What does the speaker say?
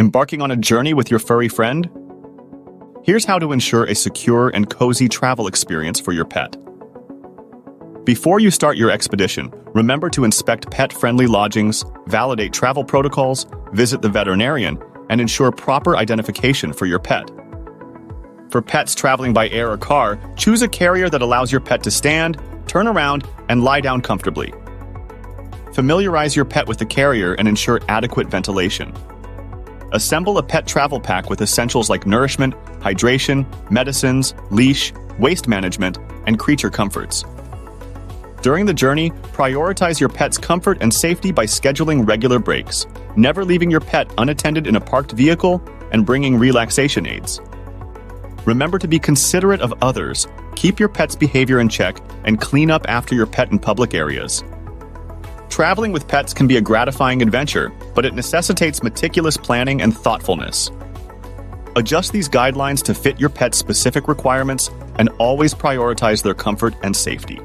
Embarking on a journey with your furry friend? Here's how to ensure a secure and cozy travel experience for your pet. Before you start your expedition, remember to inspect pet-friendly lodgings, validate travel protocols, visit the veterinarian, and ensure proper identification for your pet. For pets traveling by air or car, choose a carrier that allows your pet to stand, turn around, and lie down comfortably. Familiarize your pet with the carrier and ensure adequate ventilation. Assemble a pet travel pack with essentials like nourishment, hydration, medicines, leash, waste management, and creature comforts. During the journey, prioritize your pet's comfort and safety by scheduling regular breaks, never leaving your pet unattended in a parked vehicle, and bringing relaxation aids. Remember to be considerate of others, keep your pet's behavior in check, and clean up after your pet in public areas. Traveling with pets can be a gratifying adventure, but it necessitates meticulous planning and thoughtfulness. Adjust these guidelines to fit your pet's specific requirements and always prioritize their comfort and safety.